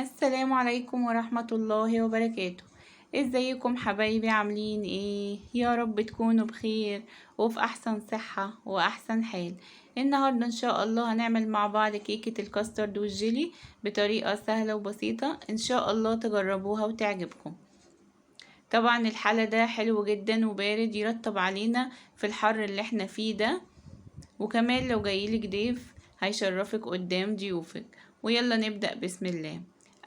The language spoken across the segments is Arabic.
السلام عليكم ورحمة الله وبركاته. ازيكم حبايبي؟ عاملين ايه؟ يا رب تكونوا بخير وفي احسن صحة واحسن حال. النهاردة ان شاء الله هنعمل مع بعض كيكة الكاسترد والجيلي بطريقة سهلة وبسيطة، ان شاء الله تجربوها وتعجبكم. طبعا الحلا ده حلو جدا وبارد، يرطب علينا في الحر اللي احنا فيه ده، وكمان لو جايلك ضيف هيشرفك قدام ضيوفك. ويلا نبدأ بسم الله.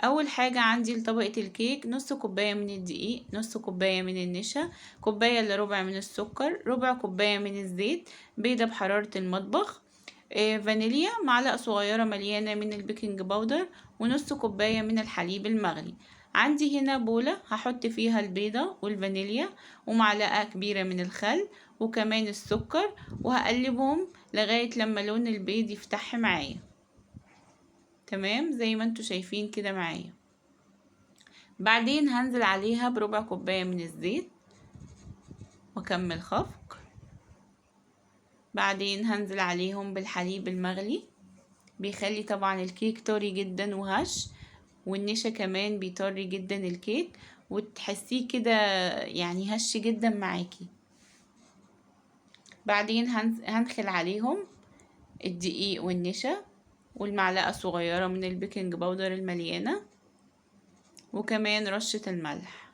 اول حاجة عندي لطبقة الكيك نص كوباية من الدقيق، نص كوباية من النشا، كوباية الا ربع من السكر، ربع كوباية من الزيت، بيضة بحرارة المطبخ، فانيليا، معلقة صغيرة مليانة من البيكنج باودر، ونص كوباية من الحليب المغلي. عندي هنا بولة هحط فيها البيضة والفانيليا ومعلقة كبيرة من الخل وكمان السكر، وهقلبهم لغاية لما لون البيض يفتح معايا. تمام زي ما انتوا شايفين كده معايا. بعدين هنزل عليها بربع كوباية من الزيت واكمل خفق. بعدين هنزل عليهم بالحليب المغلي، بيخلي طبعا الكيك طري جدا وهش، والنشا كمان بيطري جدا الكيك وتحسيه كده يعني هش جدا معاكي. بعدين هنخل عليهم الدقيق والنشا والمعلقة صغيرة من البيكنج باودر المليانة وكمان رشة الملح،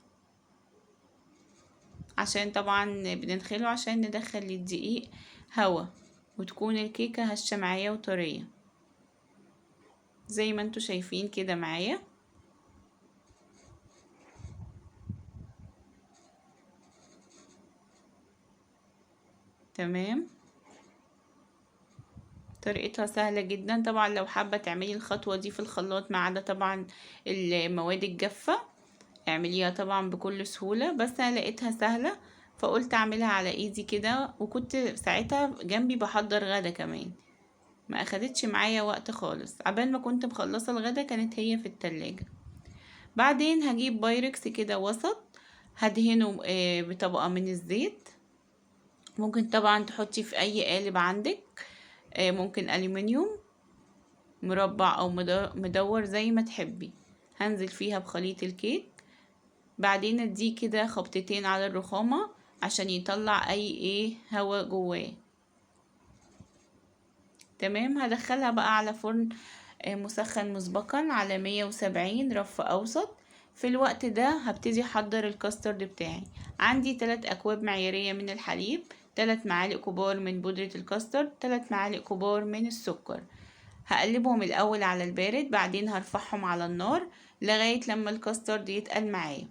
عشان طبعا بندخله عشان ندخل الدقيق هوا وتكون الكيكة هشة معايا وطرية زي ما انتوا شايفين كده معايا. تمام، طريقتها سهلة جدا. طبعا لو حابة تعملي الخطوة دي في الخلاط ما عدا طبعا المواد الجافة اعمليها طبعا بكل سهولة، بس انا لقيتها سهلة فقلت اعملها على ايدي كده، وكنت ساعتها جنبي بحضر غدا كمان، ما اخدتش معايا وقت خالص. عبال ما كنت مخلصة الغدا كانت هي في التلاجة. بعدين هجيب بايركس كده وسط هدهنه بطبقة من الزيت. ممكن طبعا تحطي في اي قالب عندك، ممكن ألومنيوم مربع او مدور زي ما تحبي. هنزل فيها بخليط الكيك، بعدين اديه كده خبطتين على الرخامة عشان يطلع اي هوا جواه. تمام، هدخلها بقى على فرن مسخن مسبقا على 170 رف اوسط. في الوقت ده هبتدي احضر الكاسترد بتاعي. عندي 3 اكواب معيارية من الحليب، 3 معالق كبار من بودرة الكاسترد، 3 معالق كبار من السكر. هقلبهم الاول على البارد، بعدين هرفعهم على النار لغاية لما الكاسترد يتقل معايا.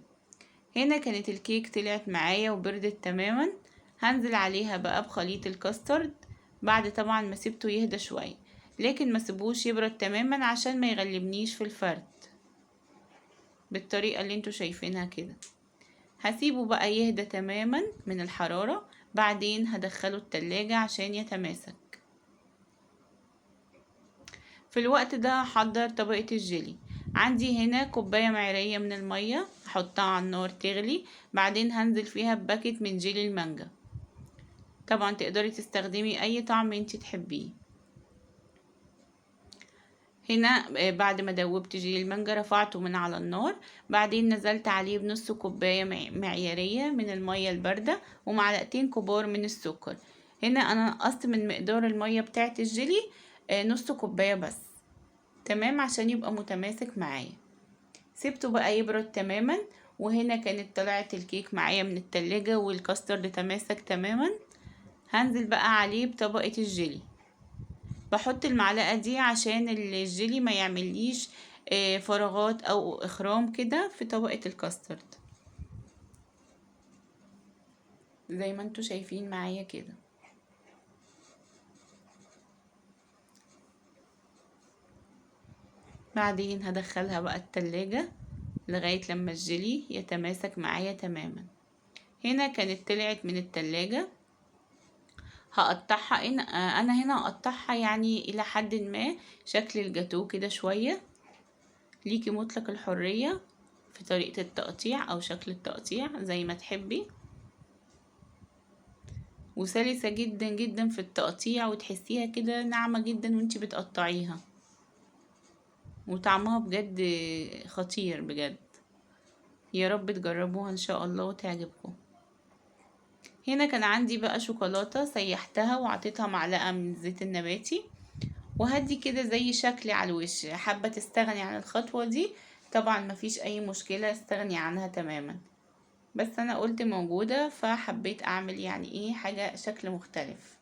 هنا كانت الكيك طلعت معايا وبردت تماما. هنزل عليها بقى بخليط الكاسترد بعد طبعا ما سيبته يهدى شوية، لكن ما سيبوش يبرد تماما عشان ما يغلبنيش في الفرد بالطريقة اللي انتوا شايفينها كده. هسيبه بقى يهدى تماما من الحرارة، بعدين هدخله التلاجة عشان يتماسك. في الوقت ده هحضر طبقة الجيلي. عندي هنا كوباية معيارية من المية هحطها على النار تغلي، بعدين هنزل فيها بباكت من جيلي المانجا. طبعا تقدري تستخدمي اي طعم انتي تحبيه. هنا بعد ما دوبت جيلي المانجا رفعته من على النار، بعدين نزلت عليه بنص كوباية معيارية من المية الباردة ومعلقتين كبار من السكر. هنا انا نقصت من مقدار المية بتاعة الجيلي نص كوباية بس. تمام، عشان يبقى متماسك معايا. سيبته بقى يبرد تماما، وهنا كانت طلعت الكيك معايا من التلاجة والكاسترد تماسك تماما. هنزل بقى عليه بطبقة الجيلي. بحط المعلقة دي عشان الجيلي ما يعمليش فراغات او اخرام كده في طبقة الكاسترد زي ما انتوا شايفين معايا كده. بعدين هدخلها بقى التلاجة لغاية لما الجيلي يتماسك معايا تماما. هنا كانت طلعت من التلاجة. هقطعها انا هنا هقطعها يعني الى حد ما شكل الجاتو كده شوية. ليكي مطلق الحرية في طريقة التقطيع او شكل التقطيع زي ما تحبي، وسلسة جدا جدا في التقطيع وتحسيها كده ناعمة جدا وانتي بتقطعيها. وطعمها بجد خطير بجد. يا رب تجربوها ان شاء الله وتعجبكم. هنا كان عندي بقى شوكولاتة سيحتها وعطيتها معلقة من الزيت النباتي، وهدي كده زي شكل على الوش. حابة تستغني عن الخطوة دي طبعا مفيش اي مشكلة، استغني عنها تماما، بس انا قلت موجودة فحبيت اعمل يعني ايه حاجة شكل مختلف.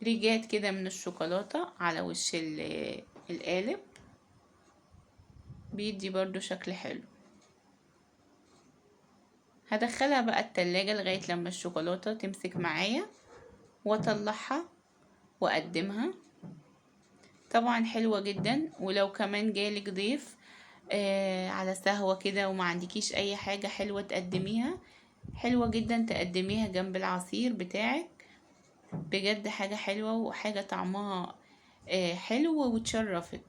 ريجات كده من الشوكولاتة على وش القالب بيدي برضو شكل حلو. هدخلها بقى التلاجة لغاية لما الشوكولاتة تمسك معايا واطلعها واقدمها. طبعا حلوة جدا، ولو كمان جالك ضيف على سهوة كده وما عندكيش اي حاجة حلوة تقدميها، حلوة جدا تقدميها جنب العصير بتاعك. بجد حاجة حلوة وحاجة طعمها حلو وتشرفك.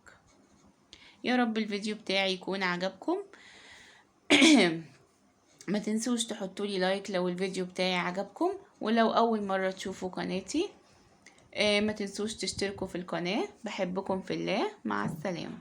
يا رب الفيديو بتاعي يكون عجبكم. ما تنسوش تحطولي لايك لو الفيديو بتاعي عجبكم، ولو اول مرة تشوفوا قناتي ما تنسوش تشتركوا في القناة. بحبكم في الله، مع السلامة.